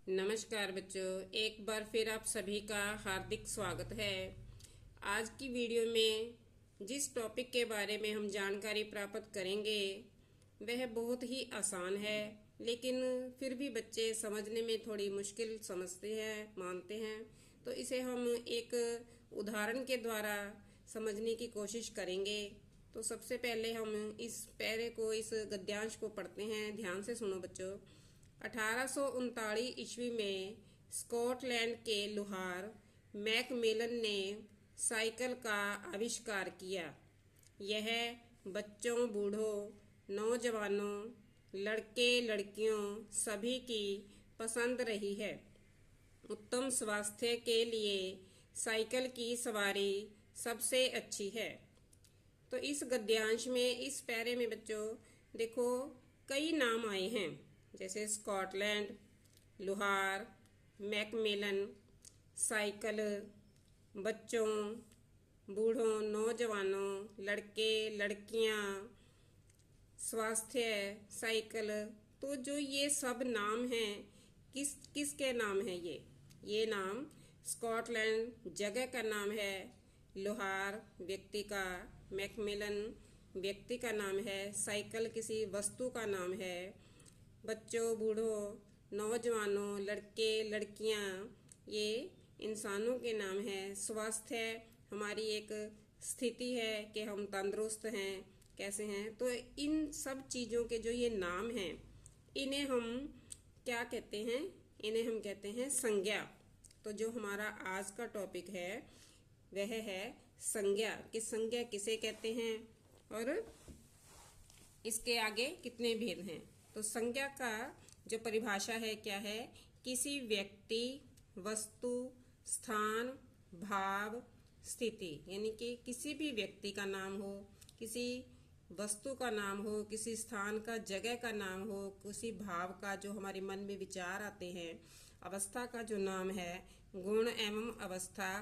नमस्कार बच्चों, एक बार फिर आप सभी का हार्दिक स्वागत है। आज की वीडियो में जिस टॉपिक के बारे में हम जानकारी प्राप्त करेंगे वह बहुत ही आसान है, लेकिन फिर भी बच्चे समझने में थोड़ी मुश्किल समझते हैं, मानते हैं। तो इसे हम एक उदाहरण के द्वारा समझने की कोशिश करेंगे। तो सबसे पहले हम इस पैरे को, इस गद्यांश को पढ़ते हैं। ध्यान से सुनो बच्चों। 1839 ईस्वी में स्कॉटलैंड के लुहार मैकमिलन ने साइकिल का आविष्कार किया। यह बच्चों, बूढ़ों, नौजवानों, लड़के लड़कियों सभी की पसंद रही है। उत्तम स्वास्थ्य के लिए साइकिल की सवारी सबसे अच्छी है। तो इस गद्यांश में, इस पैरे में बच्चों देखो कई नाम आए हैं, जैसे स्कॉटलैंड, लुहार, मैकमिलन, साइकिल, बच्चों, बूढ़ों, नौजवानों, लड़के लड़कियां, स्वास्थ्य, साइकिल। तो जो ये सब नाम हैं, किसके नाम हैं? ये नाम स्कॉटलैंड जगह का नाम है, लुहार व्यक्ति का, मैकमिलन व्यक्ति का नाम है, साइकिल किसी वस्तु का नाम है, बच्चों, बूढ़ों, नौजवानों, लड़के लड़कियां ये इंसानों के नाम हैं। स्वास्थ्य हमारी एक स्थिति है कि हम तंदुरुस्त हैं, कैसे हैं। तो इन सब चीज़ों के जो ये नाम हैं, इन्हें हम क्या कहते हैं? इन्हें हम कहते हैं संज्ञा। तो जो हमारा आज का टॉपिक है वह है संज्ञा, कि संज्ञा किसे कहते हैं और इसके आगे कितने भेद हैं। तो संज्ञा का जो परिभाषा है क्या है? किसी व्यक्ति, वस्तु, स्थान, भाव, स्थिति, यानी कि किसी भी व्यक्ति का नाम हो, किसी वस्तु का नाम हो, किसी स्थान का, जगह का नाम हो, किसी भाव का जो हमारे मन में विचार आते हैं, अवस्था का जो नाम है, गुण एवं अवस्था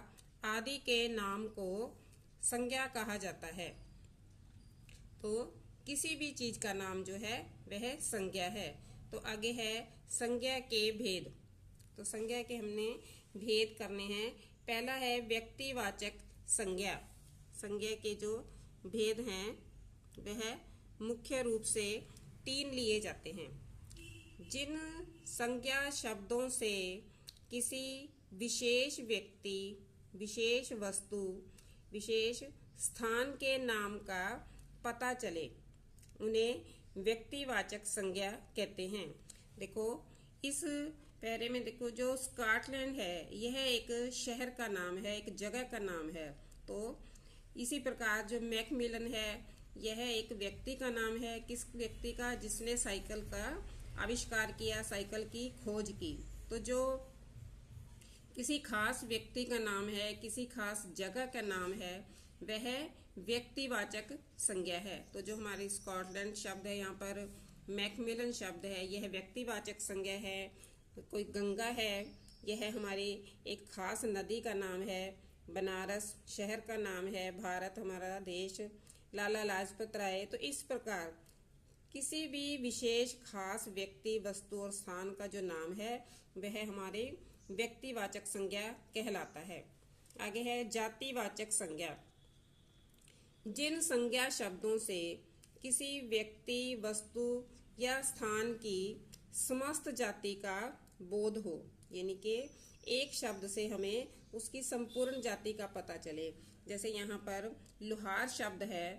आदि के नाम को संज्ञा कहा जाता है। तो किसी भी चीज का नाम जो है वह संज्ञा है। तो आगे है संज्ञा के भेद। तो संज्ञा के हमने भेद करने हैं। पहला है व्यक्तिवाचक संज्ञा। संज्ञा के जो भेद हैं वह मुख्य रूप से 3 लिए जाते हैं। जिन संज्ञा शब्दों से किसी विशेष व्यक्ति, विशेष वस्तु, विशेष स्थान के नाम का पता चले, उन्हें व्यक्तिवाचक संज्ञा कहते हैं। देखो इस पैरे में देखो, जो स्कॉटलैंड है यह एक शहर का नाम है, एक जगह का नाम है। तो इसी प्रकार जो मैकमिलन है यह एक व्यक्ति का नाम है। किस व्यक्ति का? जिसने साइकिल का आविष्कार किया, साइकिल की खोज की। तो जो किसी खास व्यक्ति का नाम है, किसी खास जगह का नाम है, वह व्यक्तिवाचक संज्ञा है। तो जो हमारी स्कॉटलैंड शब्द है, यहाँ पर मैकमिलन शब्द है, यह व्यक्तिवाचक संज्ञा है। कोई गंगा है, यह हमारी एक खास नदी का नाम है। बनारस शहर का नाम है। भारत हमारा देश। लाला लाजपत राय। तो इस प्रकार किसी भी विशेष खास व्यक्ति, वस्तु और स्थान का जो नाम है वह हमारे व्यक्तिवाचक संज्ञा कहलाता है। आगे है जातिवाचक संज्ञा। जिन संज्ञा शब्दों से किसी व्यक्ति, वस्तु या स्थान की समस्त जाति का बोध हो, यानी कि एक शब्द से हमें उसकी संपूर्ण जाति का पता चले। जैसे यहाँ पर लुहार शब्द है,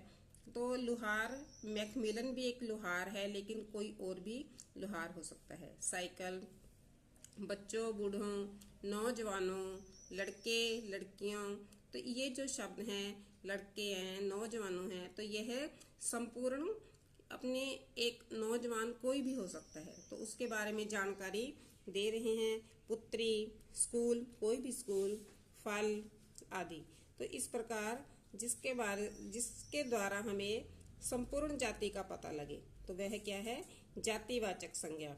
तो लुहार, मैकमिलन भी एक लुहार है, लेकिन कोई और भी लुहार हो सकता है। साइकिल, बच्चों, बूढ़ों, नौजवानों, लड़के लड़कियों, तो ये जो शब्द हैं, लड़के हैं, नौजवानों हैं, तो यह संपूर्ण अपने एक नौजवान कोई भी हो सकता है, तो उसके बारे में जानकारी दे रहे हैं। पुत्री, स्कूल, कोई भी स्कूल, फल आदि। तो इस प्रकार जिसके द्वारा हमें संपूर्ण जाति का पता लगे, तो वह क्या है? जातिवाचक संज्ञा।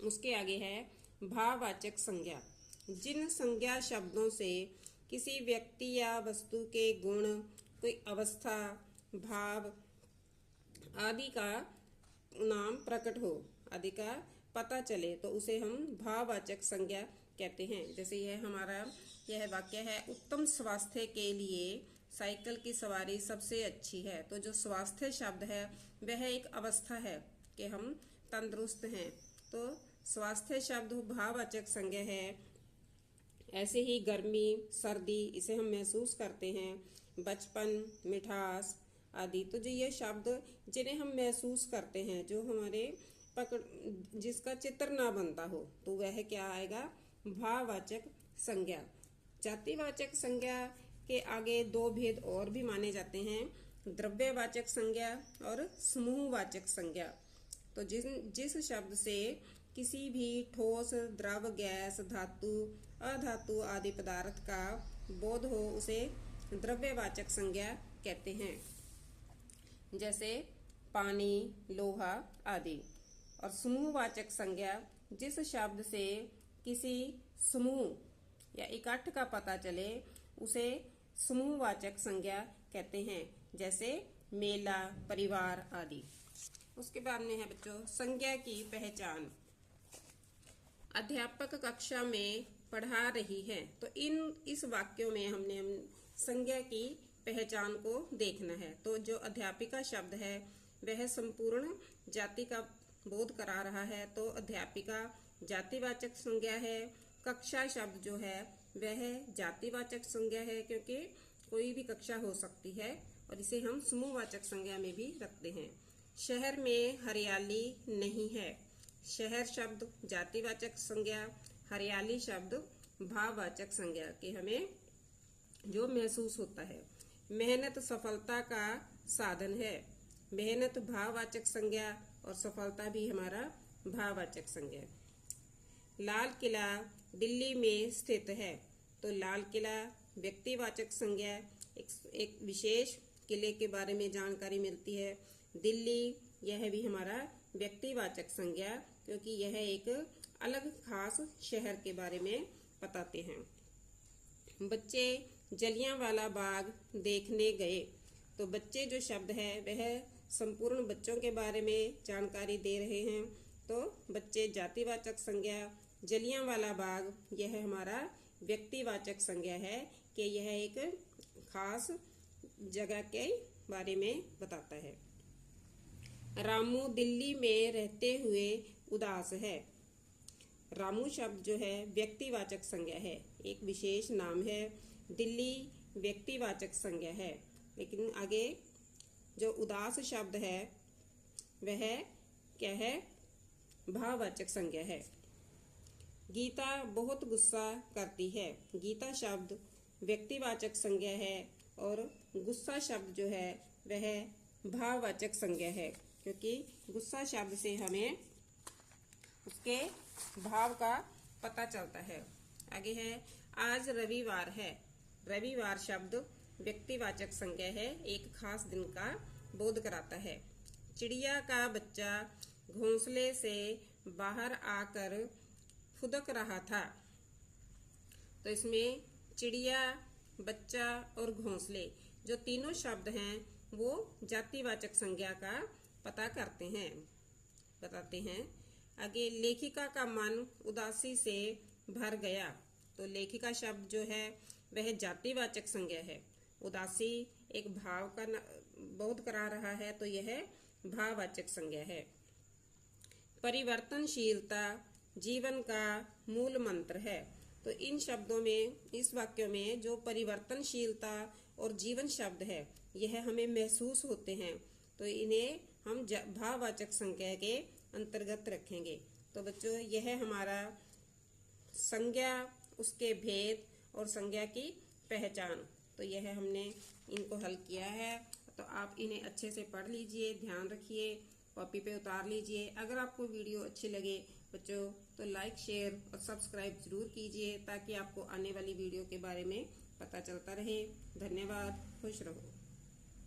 उसके आगे है भाववाचक संज्ञा। जिन संज्ञा शब्दों से किसी व्यक्ति या वस्तु के गुण, कोई अवस्था, भाव आदि का नाम प्रकट हो, आदि का पता चले तो उसे हम भाववाचक संज्ञा कहते हैं। जैसे यह वाक्य है, उत्तम स्वास्थ्य के लिए साइकिल की सवारी सबसे अच्छी है। तो जो स्वास्थ्य शब्द है वह एक अवस्था है कि हम तंदुरुस्त हैं, तो स्वास्थ्य शब्द भाववाचक संज्ञा है। ऐसे ही गर्मी, सर्दी, इसे हम महसूस करते हैं। बचपन, मिठास आदि, तो जो ये शब्द जिन्हें हम महसूस करते हैं, जो हमारे जिसका चित्र ना बनता हो, तो वह क्या आएगा, भाववाचक संज्ञा। जातिवाचक संज्ञा के आगे दो भेद और भी माने जाते हैं, द्रव्यवाचक संज्ञा और समूहवाचक संज्ञा। तो जिस शब्द से किसी भी ठोस, द्रव, गैस, धातु, अधातु आदि पदार्थ का बोध हो उसे द्रव्यवाचक संज्ञा कहते हैं, जैसे पानी, लोहा आदि। और समूहवाचक संज्ञा जिस शब्द से किसी समूह या इकट्ठ का पता चले उसे समूहवाचक संज्ञा कहते हैं, जैसे मेला, परिवार आदि। उसके बाद में है बच्चों संज्ञा की पहचान। अध्यापक कक्षा में पढ़ा रही है, तो इस वाक्यों में हमने संज्ञा की पहचान को देखना है। तो जो अध्यापिका शब्द है वह संपूर्ण जाति का बोध करा रहा है, तो अध्यापिका जातिवाचक संज्ञा है। कक्षा शब्द जो है वह जातिवाचक संज्ञा है, क्योंकि कोई भी कक्षा हो सकती है, और इसे हम समूहवाचक संज्ञा में भी रखते हैं। शहर में हरियाली नहीं है, शहर शब्द जातिवाचक संज्ञा, हरियाली शब्द भाववाचक संज्ञा के हमें जो महसूस होता है। मेहनत सफलता का साधन है, मेहनत भाववाचक संज्ञा और सफलता भी हमारा भाववाचक संज्ञा। लाल किला दिल्ली में स्थित है, तो लाल किला व्यक्तिवाचक संज्ञा, एक विशेष किले के बारे में जानकारी मिलती है। दिल्ली यह भी हमारा व्यक्तिवाचक संज्ञा, क्योंकि यह एक अलग खास शहर के बारे में बताते हैं। बच्चे जलियांवाला बाग देखने गए, तो बच्चे जो शब्द है वह संपूर्ण बच्चों के बारे में जानकारी दे रहे हैं, तो बच्चे जातिवाचक संज्ञा। जलियांवाला बाग यह हमारा व्यक्तिवाचक संज्ञा है कि यह एक खास जगह के बारे में बताता है। रामू दिल्ली में रहते हुए उदास है, रामू शब्द जो है व्यक्तिवाचक संज्ञा है, एक विशेष नाम है। दिल्ली व्यक्तिवाचक संज्ञा है, लेकिन आगे जो उदास शब्द है वह क्या है, भाववाचक संज्ञा है। गीता बहुत गुस्सा करती है, गीता शब्द व्यक्तिवाचक संज्ञा है, और गुस्सा शब्द जो है वह भाववाचक संज्ञा है, क्योंकि गुस्सा शब्द से हमें उसके भाव का पता चलता है। आगे है आज रविवार है, रविवार शब्द व्यक्तिवाचक संज्ञा है, एक खास दिन का बोध कराता है। चिड़िया का बच्चा घोंसले से बाहर आकर फुदक रहा था, तो इसमें चिड़िया, बच्चा और घोंसले जो तीनों शब्द हैं वो जातिवाचक संज्ञा का पता बताते हैं। आगे लेखिका का मन उदासी से भर गया, तो लेखिका शब्द जो है वह जातिवाचक संज्ञा है। उदासी एक भाव का बोध करा रहा है, तो यह भाववाचक संज्ञा है। परिवर्तनशीलता जीवन का मूल मंत्र है, तो इन शब्दों में, इस वाक्यों में जो परिवर्तनशीलता और जीवन शब्द है यह हमें महसूस होते हैं, तो इन्हें हम भाववाचक संज्ञा के अंतर्गत रखेंगे। तो बच्चों यह हमारा संज्ञा, उसके भेद और संज्ञा की पहचान, तो यह हमने इनको हल किया है। तो आप इन्हें अच्छे से पढ़ लीजिए, ध्यान रखिए, कॉपी पे उतार लीजिए। अगर आपको वीडियो अच्छी लगे बच्चों तो लाइक, शेयर और सब्सक्राइब जरूर कीजिए, ताकि आपको आने वाली वीडियो के बारे में पता चलता रहे। धन्यवाद, खुश रहो।